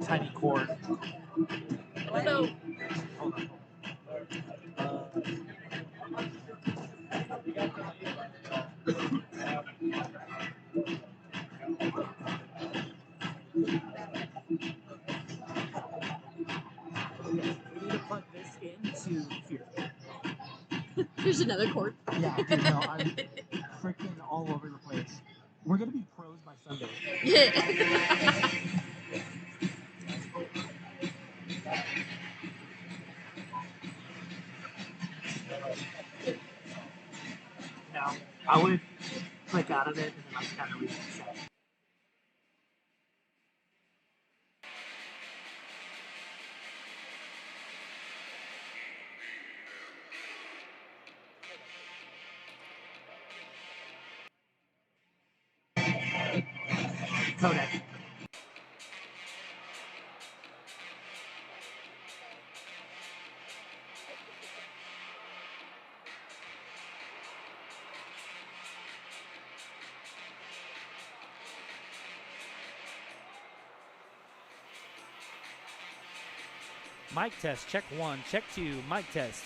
tiny cord. So, Hold on. We need to plug this into here. there's another cord. Yeah, dude, no, I'm freaking all over the place. We're gonna be pros by Sunday. No, I would click out of it and then like kind of reset. Codec. Mic test, check 1, check 2, mic test.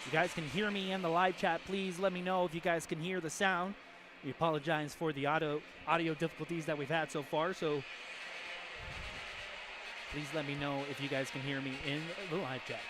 You guys can hear me in the live chat. Please let me know if you guys can hear the sound. We apologize for the audio difficulties that we've had so far, so please let me know if you guys can hear me in the live chat.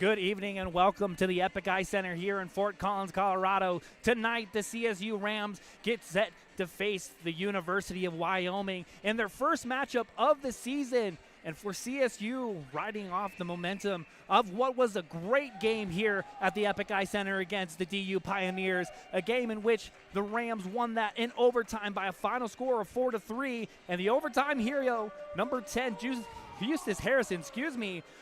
Good evening and welcome to the Epic Eye Center here in Fort Collins, Colorado. Tonight, the CSU Rams get set to face the University of Wyoming in their first matchup of the season. And for CSU, riding off the momentum of what was a great game here at the Epic Eye Center against the DU Pioneers, a game in which the Rams won that in overtime by a final score of 4-3. And the overtime hero, number 10, Eustace Harrison,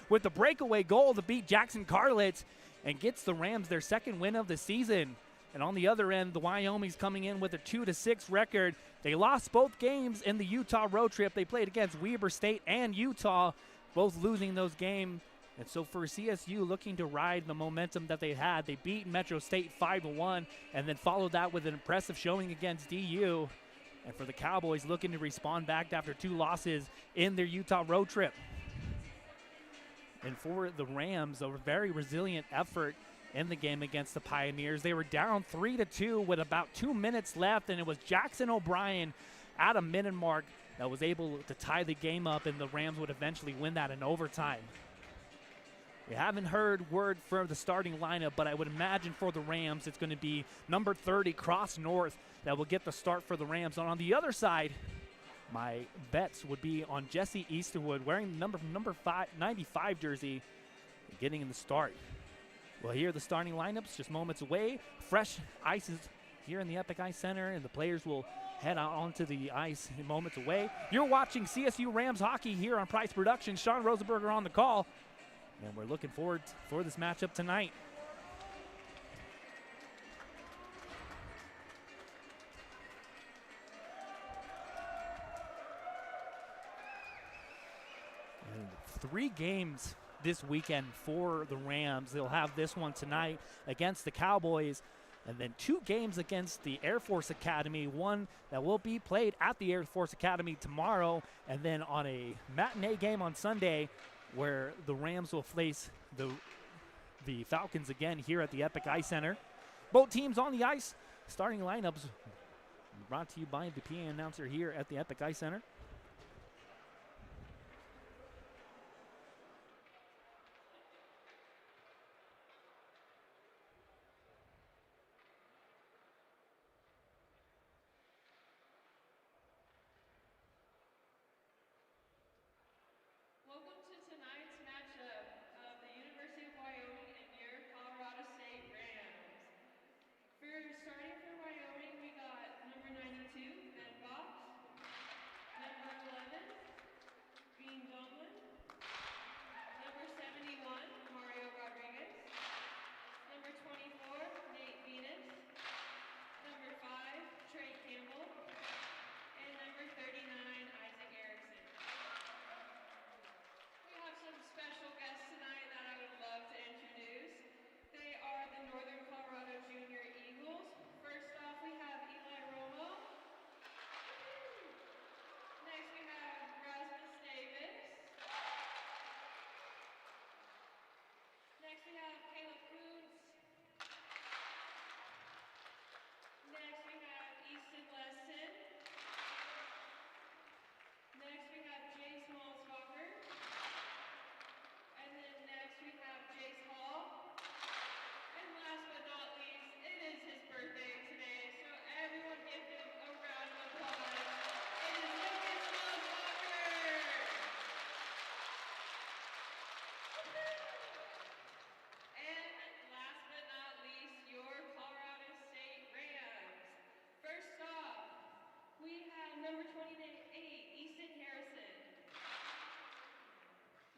with the breakaway goal to beat Jackson Carlitz and gets the Rams their second win of the season. And on the other end, the Wyoming's coming in with a 2-6 record. They lost both games in the Utah road trip. They played against Weber State and Utah, both losing those games. And so for CSU, looking to ride the momentum that they had, they beat Metro State 5-1 and then followed that with an impressive showing against DU. And for the Cowboys, looking to respond back after two losses in their Utah road trip. And for the Rams, a very resilient effort in the game against the Pioneers. They were down 3-2 with about 2 minutes left, and it was Jackson O'Brien at a minute mark that was able to tie the game up, and the Rams would eventually win that in overtime. We haven't heard word for the starting lineup, but I would imagine for the Rams it's going to be number 30, Cross North, that will get the start for the Rams. And on the other side, my bets would be on Jesse Easterwood wearing the number 95 jersey and getting in the start. Well, here are the starting lineups just moments away. Fresh ices here in the Epic Ice Center, and the players will head out onto the ice moments away. You're watching CSU Rams hockey here on Price Productions. Sean Rosenberger on the call, and we're looking forward for this matchup tonight. And 3 games this weekend for the Rams. They'll have this one tonight against the Cowboys, and then 2 games against the Air Force Academy, one that will be played at the Air Force Academy tomorrow, and then on a matinee game on Sunday where the Rams will face the Falcons again here at the Epic Ice Center. Both teams on the ice. Starting lineups brought to you by the PA announcer here at the Epic Ice Center. Welcome to tonight's matchup of the University of Wyoming and your Colorado State Rams. Starting for Wyoming, we got number 92, Ben Fox, number 11, Bean Donlin, number 71, Mario Rodriguez, number 24, Nate Venus, number 5, Trey Campbell, and number 39, Isaac Erickson. We have some special guests tonight that I would love to introduce. They are the Northern Colorado Junior Eagles. First off, we have Eli Romo. Next, we have Rasmus Davis. Next, we have Caleb Kuntz. Next, we have Easton Lesson. Next, we have Jace Malzbacher. And then next, we have Jace Hall. And last but not least, it is his birthday today, so everyone give him a round of applause. It is Lucas Malzbacher! And last but not least, your Colorado State Rams. First off, we have number 28, Easton Harrison.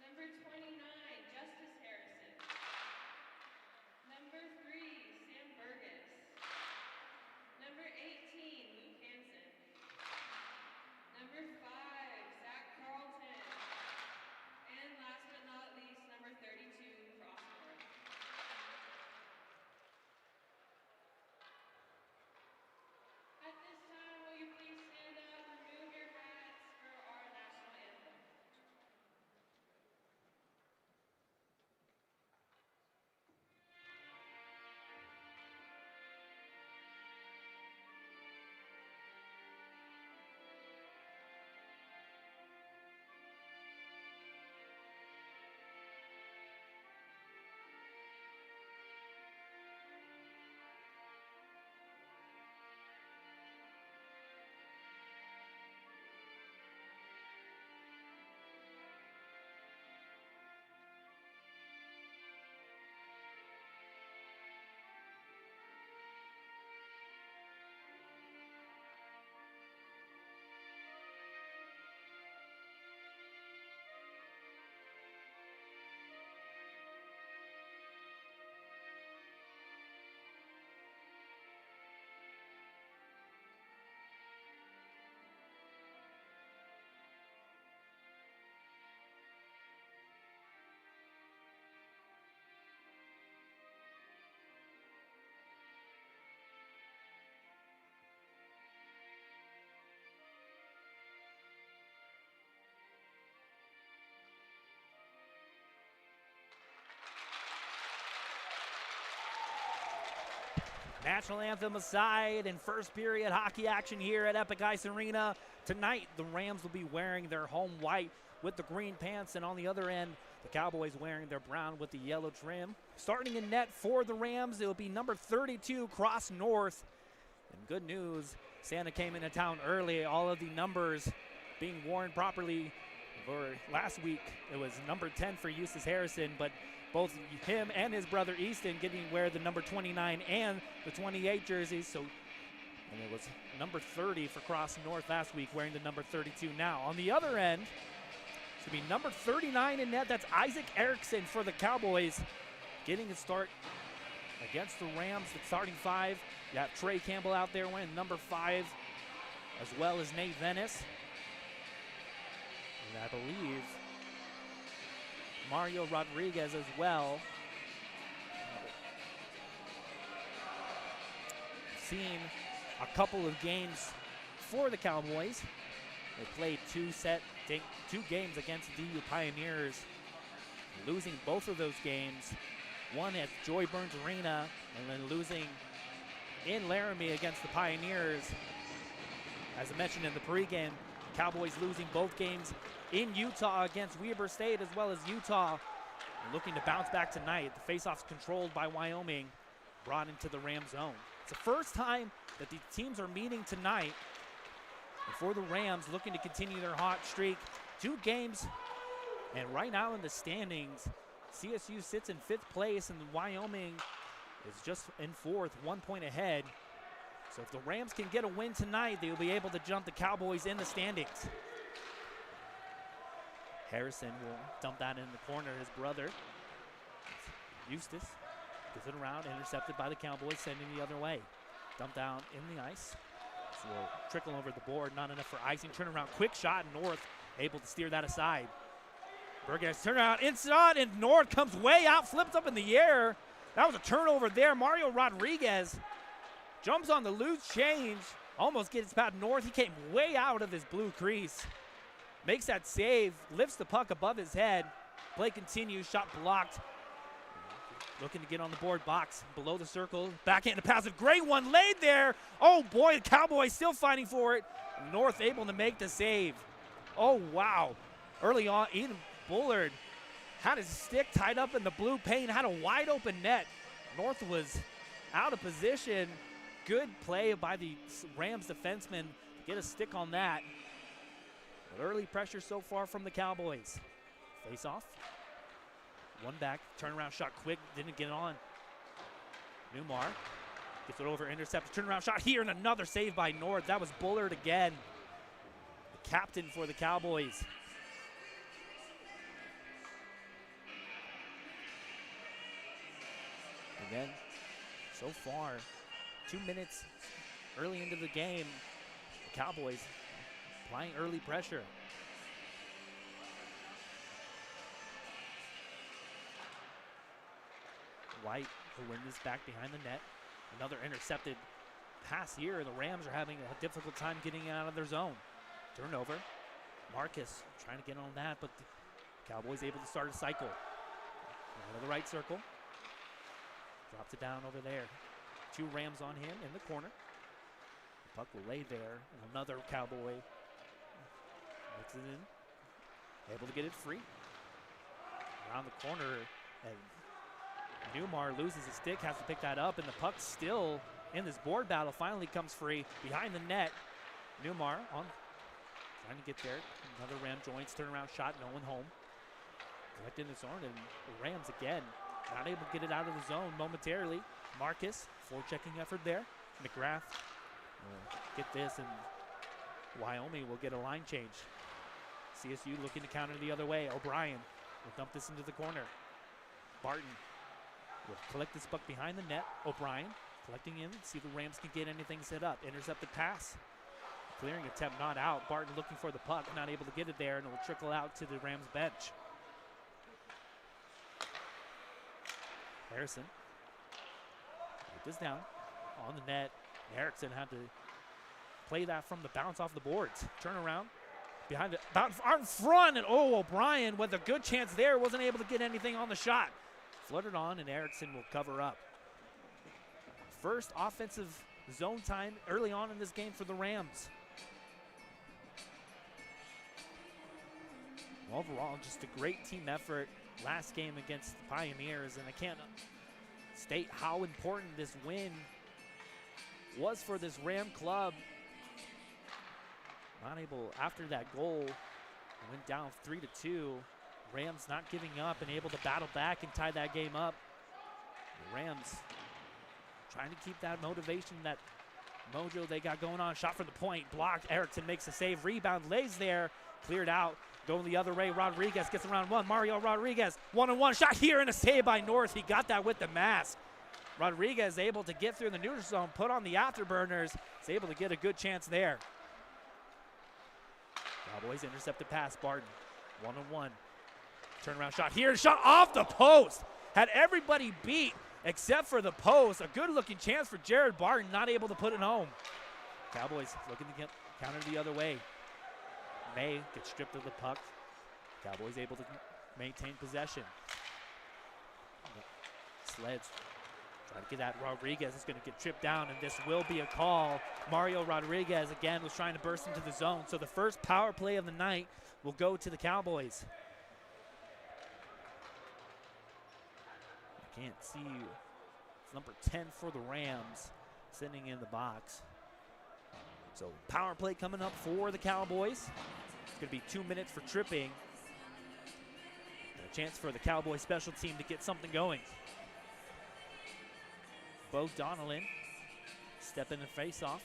Number 29, Justice Harrison. Number 3, Sam Burgess. Number 18, Luke Hansen. Number 5, Zach Carlton. And last but not least, number 32, Cross North. At this time, will you please stand up, remove your hats for our national anthem. National anthem aside, and first period hockey action here at Epic Ice Arena. Tonight, the Rams will be wearing their home white with the green pants, and on the other end, the Cowboys wearing their brown with the yellow trim. Starting in net for the Rams, it will be number 32, Cross North. And good news, Santa came into town early. All of the numbers being worn properly. For last week, it was number 10 for Eustace Harrison, but both him and his brother Easton getting wear the number 29 and the 28 jerseys. So, and it was number 30 for Cross North last week, wearing the number 32 now. On the other end, it's going to be number 39 in net. That's Isaac Erickson for the Cowboys, getting a start against the Rams. The starting five, you have Trey Campbell out there wearing number 5, as well as Nate Venice. And I believe Mario Rodriguez as well. Seen a couple of games for the Cowboys. They played two games against the DII Pioneers, losing both of those games. One at Joy Burns Arena, and then losing in Laramie against the Pioneers. As I mentioned in the pregame, Cowboys losing both games in Utah against Weber State, as well as Utah looking to bounce back tonight. The faceoff's controlled by Wyoming, brought into the Ram zone. It's the first time that the teams are meeting tonight. And for the Rams, looking to continue their hot streak. 2 games, and right now in the standings, CSU sits in 5th place, and Wyoming is just in 4th, 1 point ahead. So if the Rams can get a win tonight, they'll be able to jump the Cowboys in the standings. Harrison will dump that in the corner. His brother, Eustace, gets it around, intercepted by the Cowboys, sending the other way. Dump down in the ice. So will trickle over the board, not enough for icing. Turnaround, quick shot, North able to steer that aside. Burgess turn around inside, and North comes way out, flips up in the air. That was a turnover there. Mario Rodriguez jumps on the loose change, almost gets past North. He came way out of his blue crease. Makes that save, lifts the puck above his head. Play continues, shot blocked. Looking to get on the board, box below the circle. Backhanded pass, a great one laid there. Oh boy, the Cowboys still fighting for it. North able to make the save. Oh wow. Early on, Eden Bullard had his stick tied up in the blue paint, had a wide open net. North was out of position. Good play by the Rams defenseman to get a stick on that. But early pressure so far from the Cowboys. Face off. One back, turnaround shot quick, didn't get on. Newmar gets it over, intercept, turnaround shot here, and another save by North. That was Bullard again, the captain for the Cowboys. And then, so far, 2 minutes early into the game, the Cowboys applying early pressure. White will win this back behind the net. Another intercepted pass here. The Rams are having a difficult time getting out of their zone. Turnover. Marcus trying to get on that, but the Cowboys able to start a cycle. Out of the right circle. Drops it down over there. 2 Rams on him in the corner. The puck will lay there. And another Cowboy makes it in. Able to get it free. Around the corner, and Newmar loses his stick, has to pick that up, and the puck still in this board battle. Finally comes free behind the net. Newmar on, trying to get there. Another Ram joins, turnaround shot, no one home. Collecting the zone, and the Rams again not able to get it out of the zone momentarily. Marcus, forechecking effort there. McGrath will get this, and Wyoming will get a line change. CSU looking to counter the other way. O'Brien will dump this into the corner. Barton will collect this puck behind the net. O'Brien collecting in, see if the Rams can get anything set up. Intercepted pass. Clearing attempt not out. Barton looking for the puck, not able to get it there, and it will trickle out to the Rams bench. Harrison. Get this down on the net. Erickson had to play that from the bounce off the boards. Turn around. Behind it, out in front, and oh, O'Brien with a good chance there, wasn't able to get anything on the shot. Fluttered on, and Erickson will cover up. first offensive zone time early on in this game for the Rams. Overall, just a great team effort last game against the Pioneers, and I can't state how important this win was for this Ram club. Not able, after that goal, went down 3-2. Rams not giving up and able to battle back and tie that game up. The Rams trying to keep that motivation, that mojo they got going on. Shot from the point, blocked. Erickson makes a save, rebound, lays there, cleared out. Going the other way, Rodriguez gets around one. Mario Rodriguez, one-on-one shot here and a save by North. He got that with the mask. Rodriguez able to get through the neutral zone, put on the afterburners. Is able to get a good chance there. Cowboys intercepted pass, Barton, one-on-one. Turnaround shot here, shot off the post. Had everybody beat except for the post. A good-looking chance for Jared Barton, not able to put it home. Cowboys looking to get counter the other way. May gets stripped of the puck. Cowboys able to maintain possession. Sleds trying to get that. Rodriguez is going to get tripped down, and this will be a call. Mario Rodriguez, again, was trying to burst into the zone. So the first power play of the night will go to the Cowboys. I can't see. It's number 10 for the Rams sitting in the box. So power play coming up for the Cowboys. It's going to be 2 minutes for tripping. And a chance for the Cowboy special team to get something going. Bo Donnellan stepping the face-off.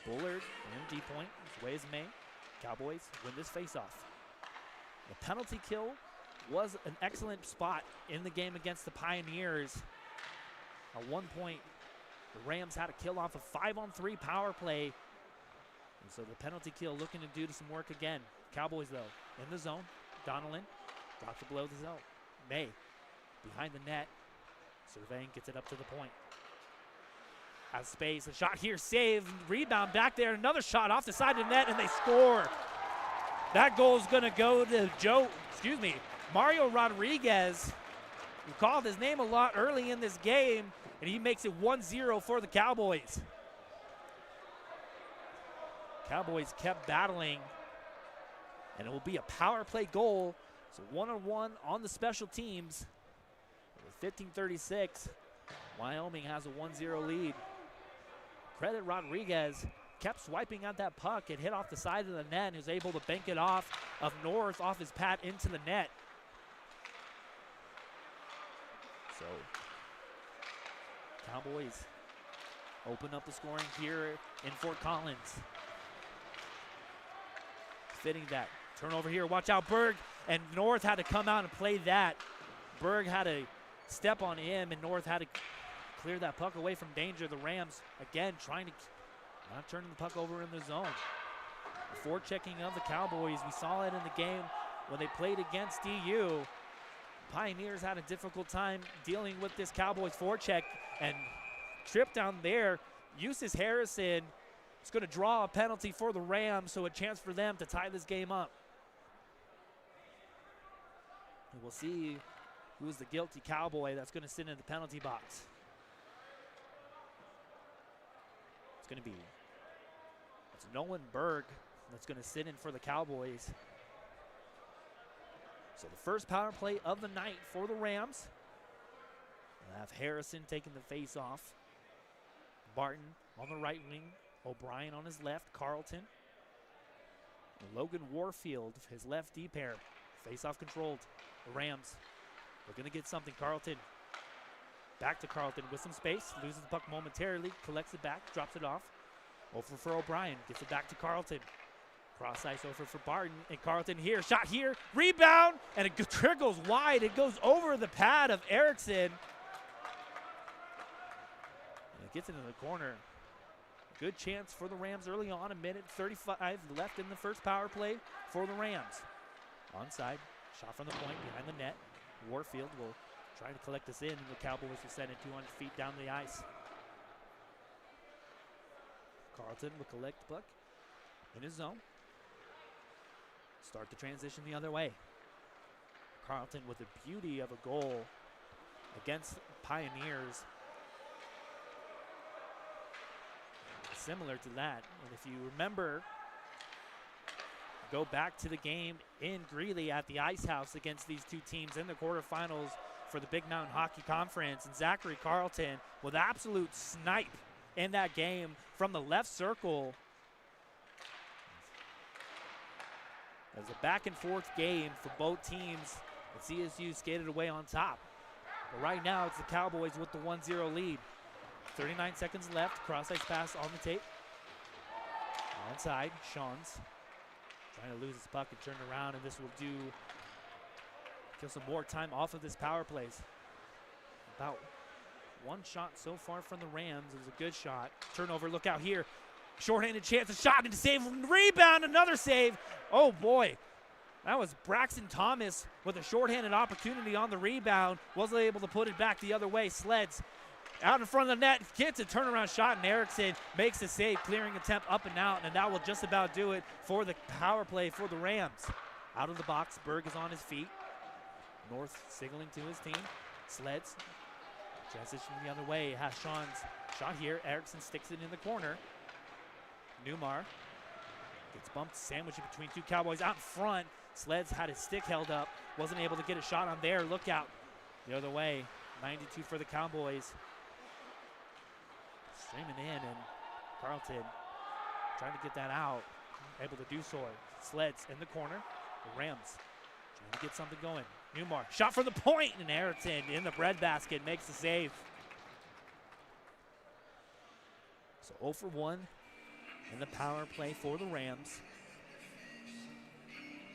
Bullard, MD point, his way is May. Cowboys win this face-off. The penalty kill was an excellent spot in the game against the Pioneers. At one point, the Rams had a kill off a 5-on-3 power play. And so the penalty kill looking to do some work again. Cowboys, though, in the zone. Donnellan drops it below the zone. May behind the net. Surveying gets it up to the point. Has space. A shot here, save. Rebound back there. Another shot off the side of the net, and they score. That goal is going to go to Mario Rodriguez. We called his name a lot early in this game, and he makes it 1-0 for the Cowboys. Cowboys kept battling, and it will be a power play goal. So 1-on-1 on the special teams. With 15:36, Wyoming has a 1-0 lead. Credit Rodriguez, kept swiping at that puck. It hit off the side of the net and he was able to bank it off of North off his pad into the net. So Cowboys open up the scoring here in Fort Collins. Fitting that. Turnover here. Watch out, Berg. And North had to come out and play that. Berg had a step on him, and North had to clear that puck away from danger. The Rams, again, trying to not turning the puck over in the zone. Before checking of the Cowboys, we saw it in the game when they played against DU. Pioneers had a difficult time dealing with this Cowboys forecheck, and trip down there. Eustace Harrison is going to draw a penalty for the Rams, so a chance for them to tie this game up. And we'll see who's the guilty Cowboy that's going to sit in the penalty box. It's Nolan Berg that's going to sit in for the Cowboys. So the first power play of the night for the Rams. We'll have Harrison taking the face off. Barton on the right wing. O'Brien on his left. Carlton. And Logan Warfield, his left D pair. Face off controlled. The Rams are going to get something. Carlton. Back to Carlton with some space. Loses the puck momentarily. Collects it back. Drops it off. Over for O'Brien. Gets it back to Carlton. Cross ice over for Barton. And Carlton here. Shot here. Rebound. And it trickles wide. It goes over the pad of Erickson. And it gets into the corner. Good chance for the Rams early on. 1:35 left in the first power play for the Rams. Onside. Shot from the point behind the net. Warfield will try to collect this in, and the Cowboys will send it 200 feet down the ice. Carlton will collect the puck in his zone. Start the transition the other way. Carlton with a beauty of a goal against Pioneers. similar to that. And if you remember, go back to the game in Greeley at the Ice House against these two teams in the quarterfinals for the Big Mountain Hockey Conference, and Zachary Carlton with absolute snipe in that game from the left circle. It was a back and forth game for both teams, and CSU skated away on top. But right now it's the Cowboys with the 1-0 lead. 39 seconds left, cross-ice pass on the tape. Onside, Sean's trying to lose his puck and turn around, and this will kill some more time off of this power plays. About one shot so far from the Rams. It was a good shot. Turnover, look out here. Shorthanded chance, a shot, and a save, rebound, another save. Oh boy, that was Braxton Thomas with a shorthanded opportunity on the rebound. Wasn't able to put it back the other way. Sleds out in front of the net, gets a turnaround shot, and Erickson makes the save, clearing attempt up and out, and that will just about do it for the power play for the Rams. Out of the box, Berg is on his feet. North signaling to his team. Sleds transition the other way. Has Sean's shot here. Erickson sticks it in the corner. Newmar gets bumped, sandwiched between two Cowboys out in front. Sleds had his stick held up, wasn't able to get a shot on there. Look out the other way. 92 for the Cowboys. Streaming in, and Carlton trying to get that out. Able to do so. Sleds in the corner. The Rams trying to get something going. Newmar, shot from the point, and Erickson in the breadbasket makes the save. So 0 for 1 in the power play for the Rams.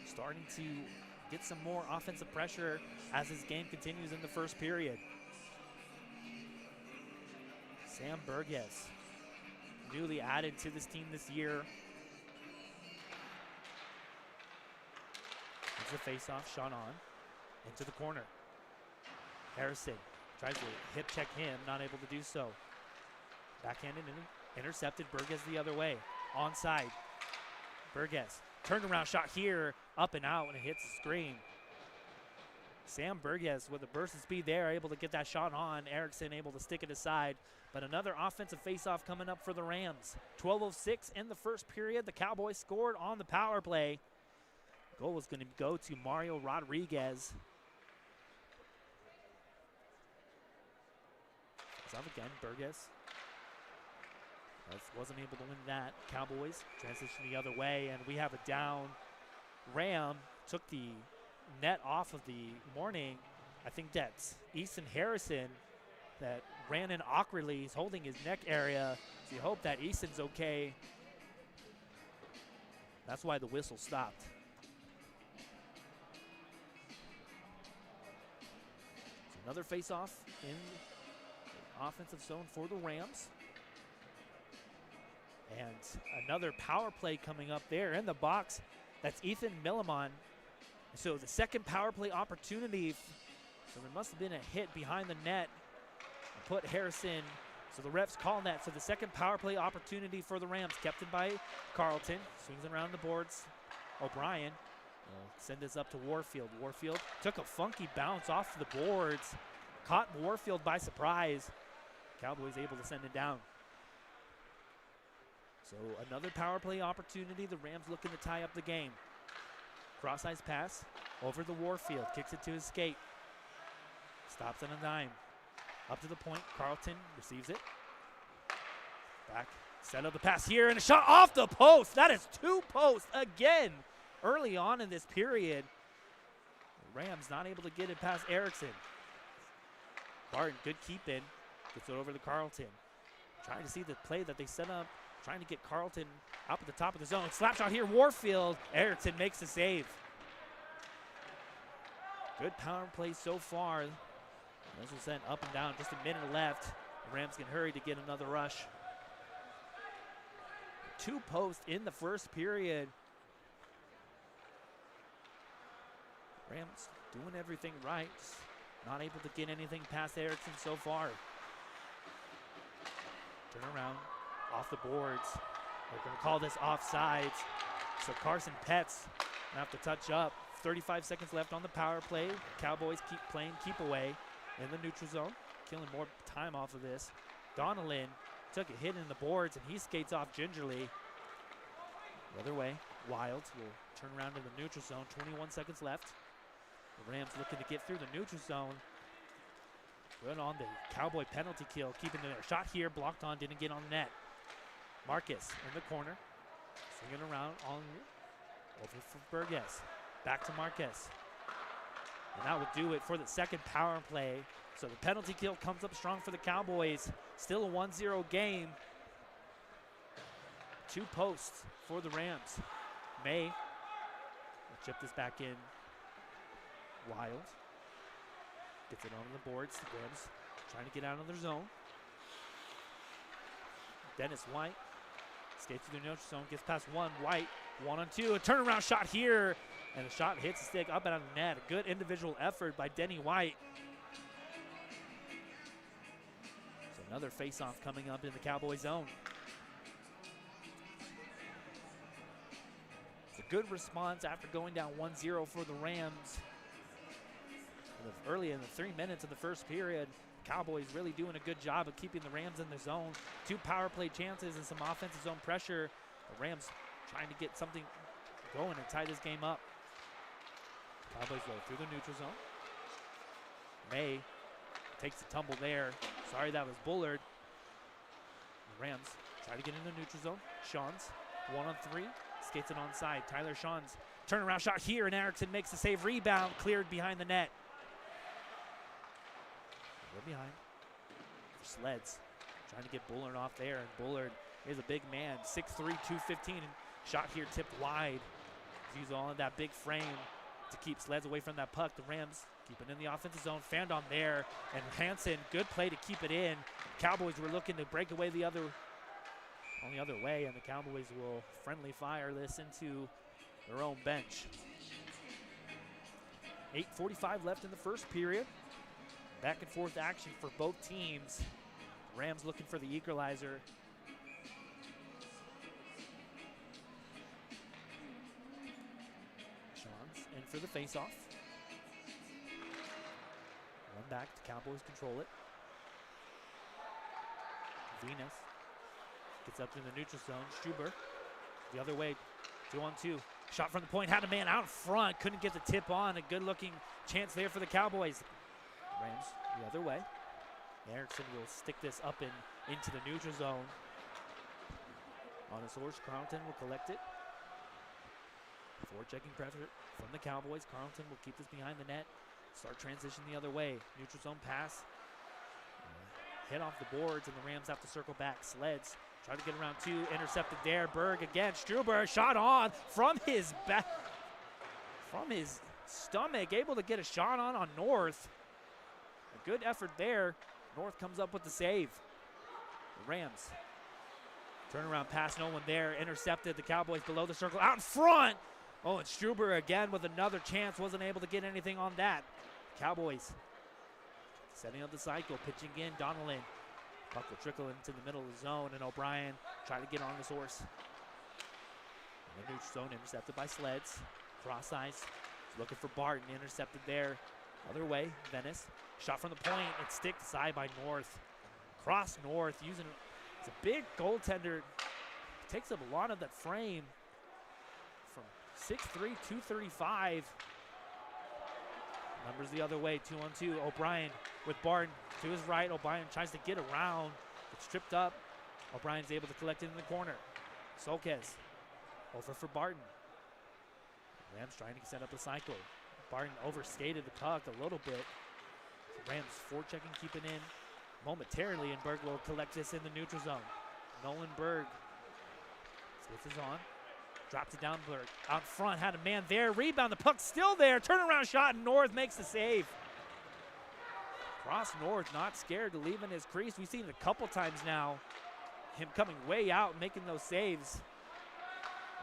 Starting to get some more offensive pressure as this game continues in the first period. Sam Burgess, newly added to this team this year. It's a face-off, shot on, into the corner. Harrison tries to hip check him, not able to do so. Backhanded and intercepted, Burgess the other way. Onside, Burgess. Turnaround shot here, up and out, and it hits the screen. Sam Burgess with a burst of speed there, able to get that shot on. Erickson able to stick it aside. But another offensive faceoff coming up for the Rams. 12:06 in the first period. The Cowboys scored on the power play. Goal was going to go to Mario Rodriguez. It's up again, Burgess. Wasn't able to win that. Cowboys transition the other way, and we have a down. Ram took the net off of the morning. I think that's Easton Harrison that ran in awkwardly. He's holding his neck area, so you hope that Easton's okay. That's why the whistle stopped. So another face-off in the offensive zone for the Rams. And another power play coming up there in the box. That's Ethan Millimon. So the second power play opportunity. So there must have been a hit behind the net. Put Harrison. So the refs call that. So the second power play opportunity for the Rams. Kept it by Carlton. Swings it around the boards. O'Brien will send this up to Warfield. Warfield took a funky bounce off the boards. Caught Warfield by surprise. Cowboys able to send it down. So another power play opportunity. The Rams looking to tie up the game. Cross-ice pass over the Warfield. Kicks it to his skate. Stops on a dime. Up to the point. Carlton receives it. Back. Set up the pass here, and a shot off the post. That is two posts again early on in this period. The Rams not able to get it past Erickson. Barton, good keep in. Gets it over to Carlton. Trying to see the play that they set up. Trying to get Carlton up at the top of the zone. Slap shot here, Warfield. Erickson makes the save. Good power play so far. This was sent up and down, just a minute left. The Rams can hurry to get another rush. Two posts in the first period. Rams doing everything right. Just not able to get anything past Erickson so far. Turn around. Off the boards. They're going to call this offsides. So Carson Petts going to have to touch up. 35 seconds left on the power play. Cowboys keep playing keep away in the neutral zone. Killing more time off of this. Donnellan took a hit in the boards, and he skates off gingerly. The other way, Wilds will turn around to the neutral zone. 21 seconds left. The Rams looking to get through the neutral zone. Good on the Cowboy penalty kill, keeping their shot here, blocked on, didn't get on the net. Marcus in the corner, swinging around on over for Burgess. Back to Marcus. And that will do it for the second power play. So the penalty kill comes up strong for the Cowboys. Still a 1-0 game. 2 posts for the Rams. May will chip this back in. Wild gets it onto the boards. The Rams trying to get out of their zone. Dennis White skates through the neutral zone, gets past one. White, 1-on-2. A turnaround shot here, and the shot hits the stick up and out of the net. A good individual effort by Denny White. So another face-off coming up in the Cowboy zone. It's a good response after going down 1-0 for the Rams. Early in the 3 minutes of the first period, Cowboys really doing a good job of keeping the Rams in the zone. 2 power play chances and some offensive zone pressure. The Rams trying to get something going and tie this game up. Cowboys go through the neutral zone. May takes a tumble there. Sorry, that was Bullard. The Rams try to get in the neutral zone. Shawns, 1-on-3, skates it onside. Tyler Shawns, turnaround shot here, and Erickson makes the save. Rebound cleared behind the net. We're behind for Sleds. Trying to get Bullard off there, and Bullard is a big man, 6'3", 215, and shot here tipped wide. He's using all of that big frame to keep Sleds away from that puck. The Rams keep it in the offensive zone. Fanned on there, and Hansen, good play to keep it in. Cowboys were looking to break away on the other way, and the Cowboys will friendly fire this into their own bench. 8:45 left in the first period. Back and forth action for both teams. Rams looking for the equalizer. Shawns in for the faceoff. One back, the Cowboys control it. Venus gets up in the neutral zone. Struber the other way, 2-on-2. Shot from the point, had a man out front, couldn't get the tip on. A good looking chance there for the Cowboys. Rams the other way. Erickson will stick this up into the neutral zone. On his horse, Carlton will collect it. Forechecking pressure from the Cowboys. Carlton will keep this behind the net. Start transition the other way. Neutral zone pass. Hit off the boards, and the Rams have to circle back. Sleds try to get around 2. Intercepted there. Berg again. Struber shot on from his back, from his stomach. Able to get a shot on North. A good effort there. North comes up with the save. The Rams. Turnaround pass, no one there. Intercepted. The Cowboys below the circle. Out in front. Oh, and Struber again with another chance. Wasn't able to get anything on that. Cowboys setting up the cycle. Pitching in. Donnellan. Puck will trickle into the middle of the zone. And O'Brien trying to get on his horse. In the neutral zone. Intercepted by Sleds. Cross ice. Looking for Barton. Intercepted there. Other way. Venice. Shot from the point. It's sticked aside by North. Cross North. Using it. It's a big goaltender. Takes up a lot of that frame. From 6'3", 235. Numbers the other way, 2-on-2. O'Brien with Barton to his right. O'Brien tries to get around. It's tripped up. O'Brien's able to collect it in the corner. Solquez over for Barton. Rams trying to set up a cycle. Barton overskated the puck a little bit. Rams forechecking, keeping in momentarily, and Berg will collect this in the neutral zone. Nolan Berg switches on, drops it down. Berg out front, had a man there. Rebound, the puck's still there. Turnaround shot, and North makes the save. Cross North, not scared to leave in his crease. We've seen it a couple times now. Him coming way out, making those saves.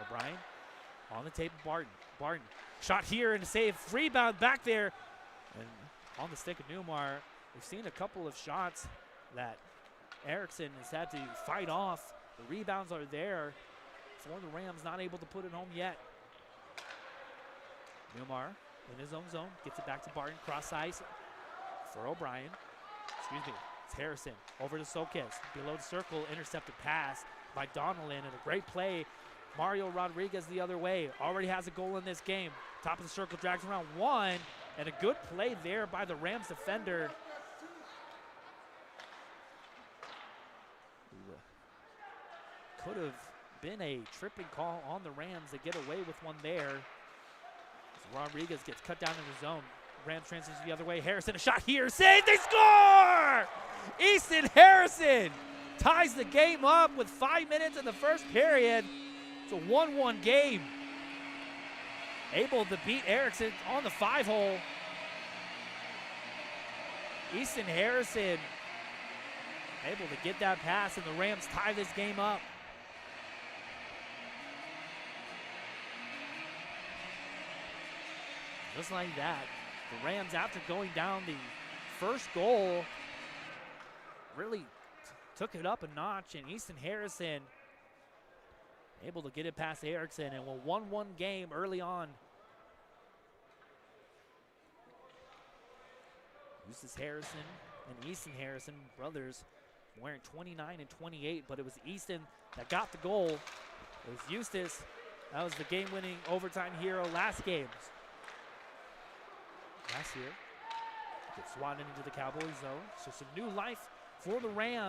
O'Brien on the tape, Barton. Barton, shot here and a save. Rebound back there. And on the stick of Newmar, we've seen a couple of shots that Erickson has had to fight off. The rebounds are there for the Rams, not able to put it home yet. Newmar in his own zone, gets it back to Barton, cross ice for O'Brien. Excuse me, It's Harrison over to Sokis. Below the circle, intercepted pass by Donnellan, and a great play. Mario Rodriguez the other way. Already has a goal in this game. Top of the circle, drags around one, and a good play there by the Rams defender. Could have been a tripping call on the Rams to get away with one there. As Rodriguez gets cut down in the zone. Rams transition the other way. Harrison, a shot here, saved, they score! Easton Harrison ties the game up with 5 minutes in the first period. It's a 1-1 game. Able to beat Erickson on the 5-hole. Easton Harrison able to get that pass, and the Rams tie this game up. Just like that, the Rams, after going down the first goal, really took it up a notch, and Easton Harrison able to get it past Erickson, and a 1-1 game early on. Eustace Harrison and Easton Harrison, brothers, wearing 29 and 28, but it was Easton that got the goal. It was Eustace. That was the game-winning overtime hero last year. Gets swatted into the Cowboys zone. So some new life for the Rams.